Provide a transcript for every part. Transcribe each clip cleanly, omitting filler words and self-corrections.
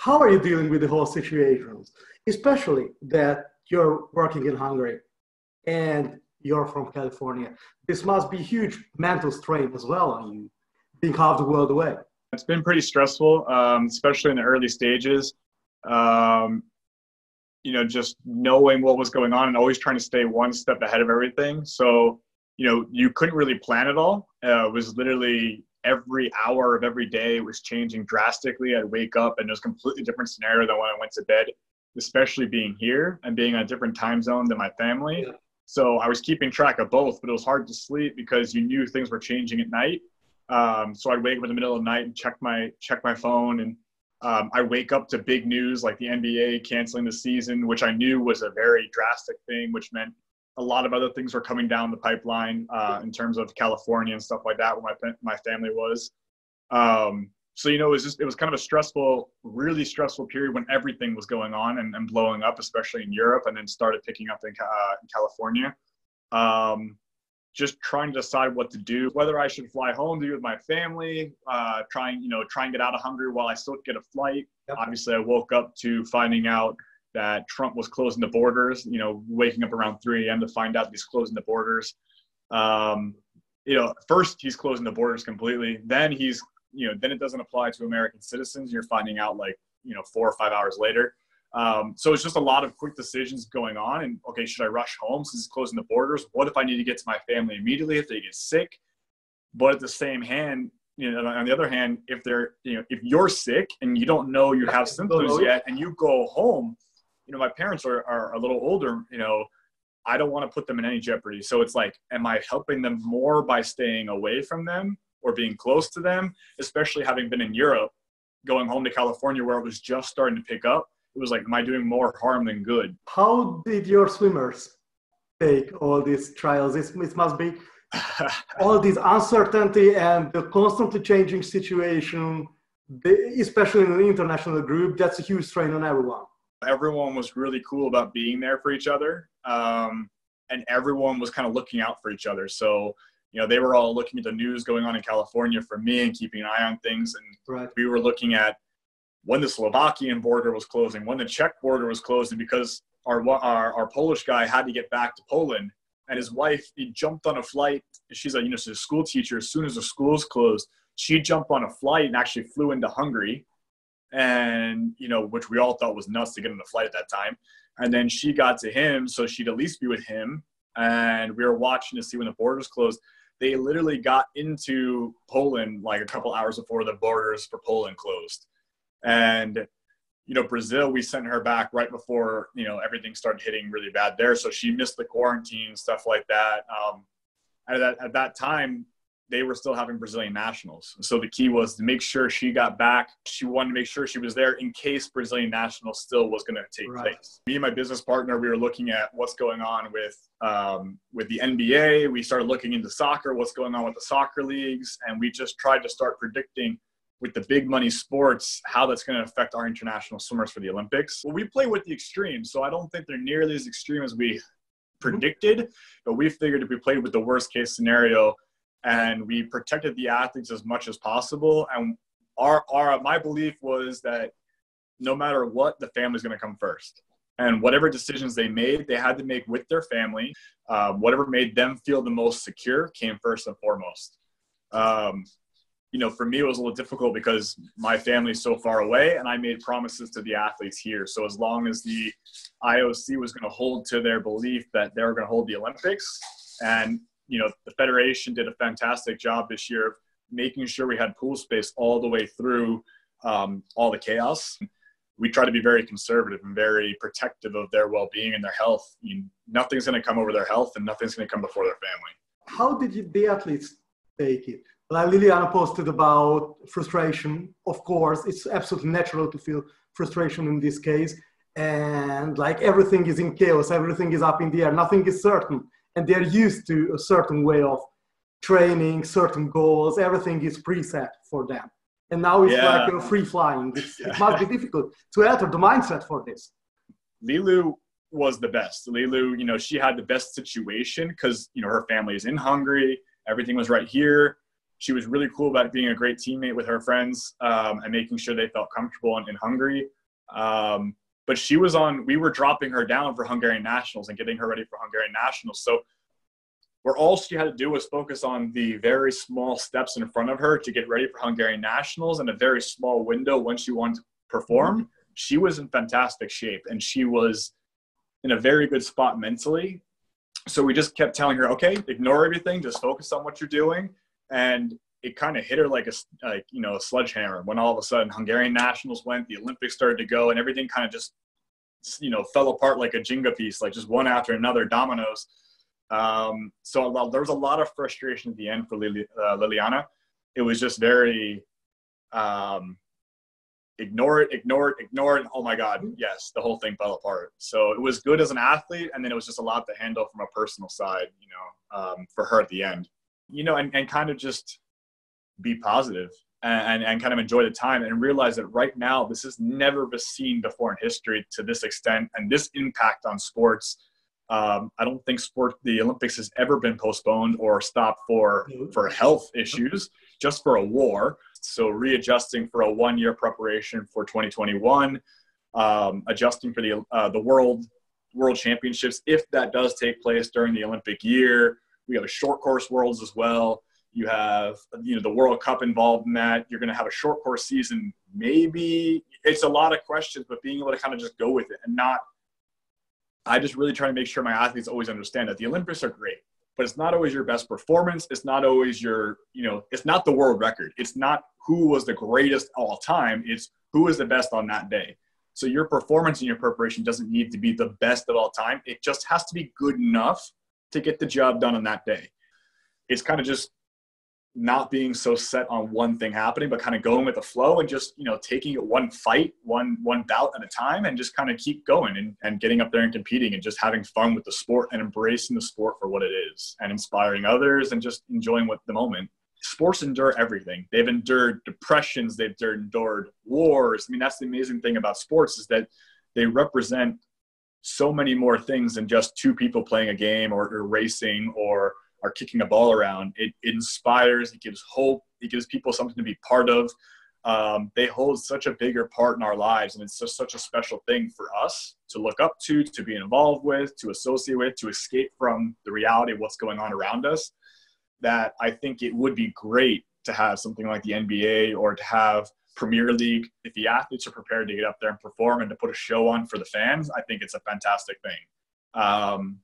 How are you dealing with the whole situations, especially that you're working in Hungary and you're from California? This must be huge mental strain as well on you, being half the world away. It's been pretty stressful, especially in the early stages. Just knowing what was going on and always trying to stay one step ahead of everything. So, you couldn't really plan it all. It was literally every hour of every day was changing drastically. I'd wake up and it was a completely different scenario than when I went to bed, especially being here and being in a different time zone than my family. Yeah. So I was keeping track of both, but it was hard to sleep because you knew things were changing at night. So I'd wake up in the middle of the night and check my phone, and I wake up to big news like the NBA canceling the season, which I knew was a very drastic thing, which meant a lot of other things were coming down the pipeline in terms of California and stuff like that, where my family was. So, it was kind of a really stressful period when everything was going on and blowing up, especially in Europe, and then started picking up in California. Just trying to decide what to do, whether I should fly home to be with my family, try and get out of Hungary while I still get a flight. Yep. Obviously, I woke up to finding out that Trump was closing the borders, waking up around 3 a.m. to find out he's closing the borders. First he's closing the borders completely. Then then it doesn't apply to American citizens. You're finding out 4 or 5 hours later. So it's just a lot of quick decisions going on. And okay, should I rush home since it's closing the borders? What if I need to get to my family immediately if they get sick? But at the same hand, on the other hand, if you're sick and you don't know you have symptoms yet and you go home, my parents are a little older, I don't want to put them in any jeopardy. So it's like, am I helping them more by staying away from them or being close to them? Especially having been in Europe, going home to California where it was just starting to pick up. It was like, am I doing more harm than good? How did your swimmers take all these trials? It must be all this uncertainty and the constantly changing situation, especially in an international group. That's a huge strain on everyone. Everyone was really cool about being there for each other. And everyone was kind of looking out for each other. So, they were all looking at the news going on in California for me and keeping an eye on things. And right. We were looking at when the Slovakian border was closing, when the Czech border was closing, because our Polish guy had to get back to Poland, and his wife, he jumped on a flight. She's she's a school teacher. As soon as the schools closed, she jumped on a flight and actually flew into Hungary, and which we all thought was nuts to get on the flight at that time. And then she got to him, so she'd at least be with him. And we were watching to see when the borders closed. They literally got into Poland like a couple hours before the borders for Poland closed. And, Brazil, we sent her back right before, everything started hitting really bad there. So she missed the quarantine, stuff like that. At that time, they were still having Brazilian nationals. So the key was to make sure she got back. She wanted to make sure she was there in case Brazilian nationals still was going to take place. Me and my business partner, we were looking at what's going on with the NBA. We started looking into soccer, what's going on with the soccer leagues. And we just tried to start predicting with the big money sports, how that's going to affect our international swimmers for the Olympics. Well, we play with the extremes, so I don't think they're nearly as extreme as we predicted, but we figured if we played with the worst case scenario and we protected the athletes as much as possible, and my belief was that no matter what, the family's going to come first. And whatever decisions they made, they had to make with their family. Whatever made them feel the most secure came first and foremost. For me, it was a little difficult because my family is so far away and I made promises to the athletes here. So as long as the IOC was going to hold to their belief that they were going to hold the Olympics, and, the Federation did a fantastic job this year of making sure we had pool space all the way through all the chaos. We try to be very conservative and very protective of their well-being and their health. Nothing's going to come over their health and nothing's going to come before their family. How did the athletes take it? Like Liliana posted about frustration. Of course, it's absolutely natural to feel frustration in this case. And like everything is in chaos, everything is up in the air, nothing is certain. And they're used to a certain way of training, certain goals, everything is preset for them. And now it's like free flying. It must be difficult to alter the mindset for this. Lilu was the best. Lilu, she had the best situation because, her family is in Hungary. Everything was right here. She was really cool about being a great teammate with her friends and making sure they felt comfortable in Hungary. But we were dropping her down for Hungarian nationals and getting her ready for Hungarian nationals. So where all she had to do was focus on the very small steps in front of her to get ready for Hungarian nationals and a very small window when she wanted to perform. She was in fantastic shape and she was in a very good spot mentally. So we just kept telling her, okay, ignore everything, just focus on what you're doing. And it kind of hit her like a sledgehammer when all of a sudden Hungarian nationals went, the Olympics started to go, and everything kind of just, fell apart like a Jenga piece, like just one after another, dominoes. So there was a lot of frustration at the end for Liliana. It was just very ignore it. Oh my God, yes, the whole thing fell apart. So it was good as an athlete, and then it was just a lot to handle from a personal side, for her at the end. And kind of just be positive and kind of enjoy the time and realize that right now, this has never been seen before in history to this extent and this impact on sports. I don't think the Olympics has ever been postponed or stopped for health issues, just for a war. So readjusting for a 1-year preparation for 2021, adjusting for the World Championships, if that does take place during the Olympic year. We have a short course worlds as well. You have, the World Cup involved in that. You're going to have a short course season. Maybe it's a lot of questions, but being able to kind of just go with it and I just really try to make sure my athletes always understand that the Olympics are great, but it's not always your best performance. It's not always it's not the world record. It's not who was the greatest all time. It's who is the best on that day. So your performance and your preparation doesn't need to be the best of all time. It just has to be good enough to get the job done on that day. It's kind of just not being so set on one thing happening, but kind of going with the flow and just, taking it one fight, one bout at a time, and just kind of keep going and getting up there and competing and just having fun with the sport and embracing the sport for what it is and inspiring others and just enjoying the moment. Sports endure everything. They've endured depressions. They've endured wars. I mean, that's the amazing thing about sports is that they represent so many more things than just two people playing a game or racing or are kicking a ball around. It inspires, it gives hope, it gives people something to be part of. They hold such a bigger part in our lives, and it's just such a special thing for us to look up to be involved with, to associate with, to escape from the reality of what's going on around us, that I think it would be great to have something like the NBA or to have Premier League. If the athletes are prepared to get up there and perform and to put a show on for the fans, I think it's a fantastic thing.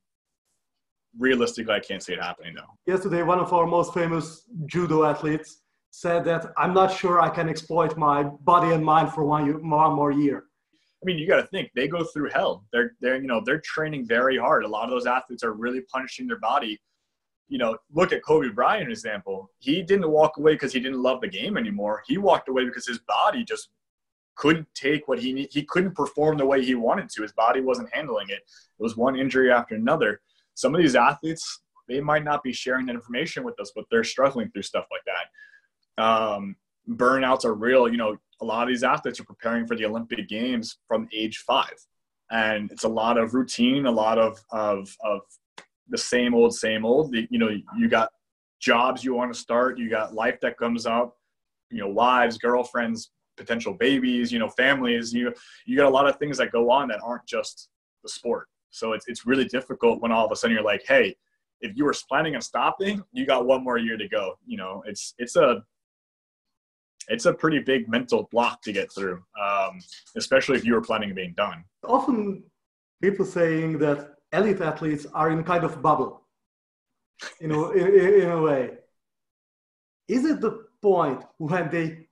Realistically, I can't see it happening though. Yesterday, one of our most famous judo athletes said that I'm not sure I can exploit my body and mind for one more year. I mean, you got to think they go through hell. They're training very hard. A lot of those athletes are really punishing their body. Look at Kobe Bryant, an example. He didn't walk away because he didn't love the game anymore. He walked away because his body just couldn't take what he couldn't perform the way he wanted to. His body wasn't handling it. It was one injury after another. Some of these athletes, they might not be sharing that information with us, but they're struggling through stuff like that. Burnouts are real. A lot of these athletes are preparing for the Olympic Games from age 5. And it's a lot of routine, a lot of the same old. You got jobs you want to start. You got life that comes up, wives, girlfriends, potential babies, families. You got a lot of things that go on that aren't just the sport. So it's really difficult when all of a sudden you're like, hey, if you were planning on stopping, you got one more year to go. It's a pretty big mental block to get through, especially if you were planning on being done. Often people saying that elite athletes are in a kind of bubble, in a way. Is it the point when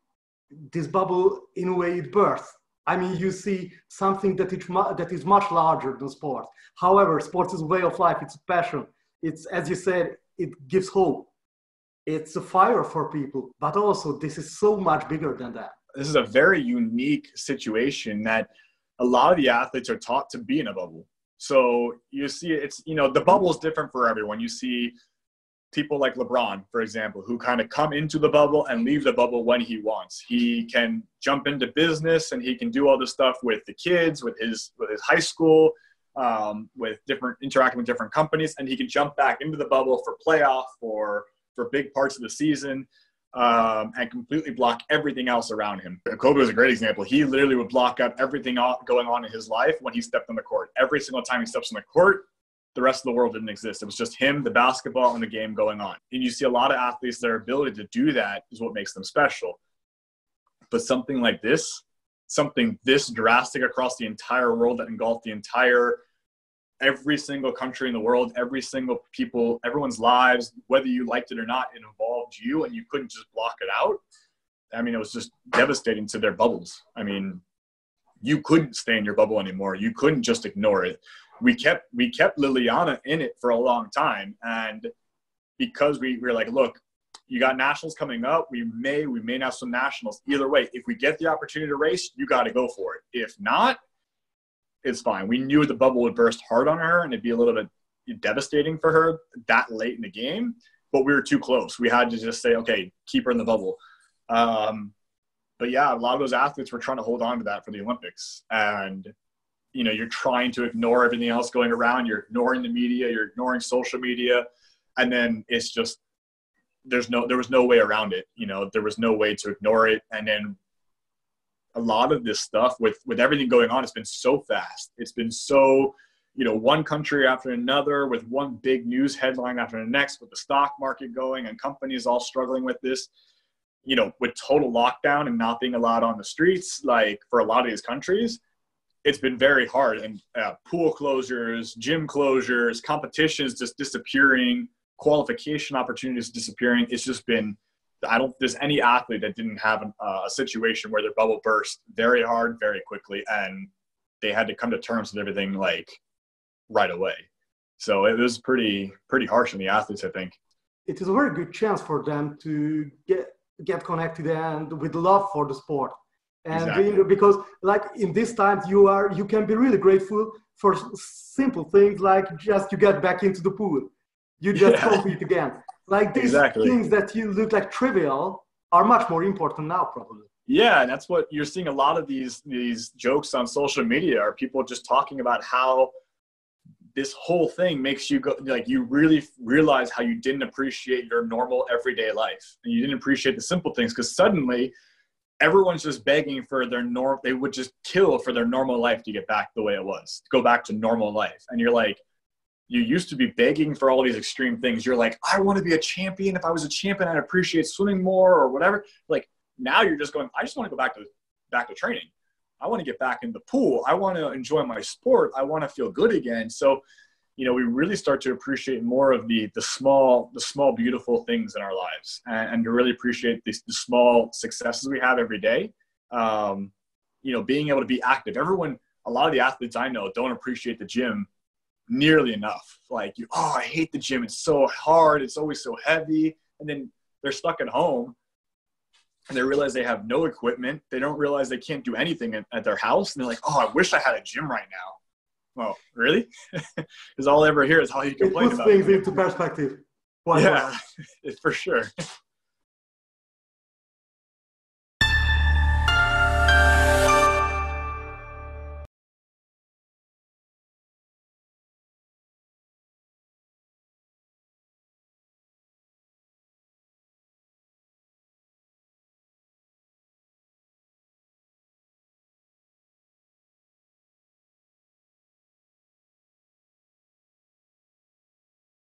this bubble, in a way, it bursts? I mean, you see something that is much larger than sport. However, sports is a way of life. It's a passion. It's, as you said, it gives hope. It's a fire for people. But also, this is so much bigger than that. This is a very unique situation that a lot of the athletes are taught to be in a bubble. So you see, the bubble is different for everyone. You see people like LeBron, for example, who kind of come into the bubble and leave the bubble when he wants. He can jump into business and he can do all this stuff with the kids, with his high school, interacting with different companies, and he can jump back into the bubble for playoff or for big parts of the season. and completely block everything else around him. Kobe was a great example. He literally would block out everything going on in his life when he stepped on the court. Every single time he steps on the court, the rest of the world didn't exist. It was just him, the basketball, and the game going on. And you see a lot of athletes, their ability to do that is what makes them special. But something like this, something this drastic across the entire world that engulfed every single country in the world, every single people, everyone's lives, whether you liked it or not, it involved you and you couldn't just block it out. I mean, it was just devastating to their bubbles. I mean, you couldn't stay in your bubble anymore. You couldn't just ignore it. We kept Liliana in it for a long time. And because we were like, look, you got nationals coming up. We may not swim nationals. Either way, if we get the opportunity to race, you got to go for it. If not, it's fine. We knew the bubble would burst hard on her and it'd be a little bit devastating for her that late in the game, but we were too close. We had to just say, okay, keep her in the bubble. But yeah, a lot of those athletes were trying to hold on to that for the Olympics. And, you know, you're trying to ignore everything else going around. You're ignoring the media, you're ignoring social media. And then it's just, there was no way around it. You know, there was no way to ignore it. And then a lot of this stuff with everything going on, it's been so fast. It's been so, you know, one country after another with one big news headline after the next, with the stock market going and companies all struggling with this, you know, with total lockdown and not being allowed on the streets. Like for a lot of these countries, it's been very hard. And pool closures, gym closures, competitions just disappearing, qualification opportunities disappearing. It's just been, I don't think there's any athlete that didn't have a situation where their bubble burst very hard, very quickly, and they had to come to terms with everything like right away. So it was pretty harsh on the athletes, I think. It is a very good chance for them to get connected and with love for the sport. And exactly. Because like in these times you can be really grateful for simple things like just you get back into the pool. You just compete again. Like these things that you look like trivial are much more important now, probably. Yeah, and that's what you're seeing. A lot of these jokes on social media are people just talking about how this whole thing makes you go, like, you really realize how you didn't appreciate your normal everyday life, and you didn't appreciate the simple things because suddenly everyone's just begging for their they would just kill for their normal life to get back the way it was, to go back to normal life. And you're like, you used to be begging for all these extreme things. You're like, I want to be a champion. If I was a champion, I'd appreciate swimming more or whatever. Like now you're just going, I just want to go back to training. I want to get back in the pool. I want to enjoy my sport. I want to feel good again. So, you know, we really start to appreciate more of the small, beautiful things in our lives, and to really appreciate the small successes we have every day. You know, being able to be active. A lot of the athletes I know don't appreciate the gym nearly enough. Like, I hate the gym. It's so hard. It's always so heavy. And then they're stuck at home and they realize they have no equipment. They don't realize they can't do anything at their house. And they're like, I wish I had a gym right now. Well, really? Because all I ever hear is how you complain about it. It puts things into perspective. Yeah, for sure.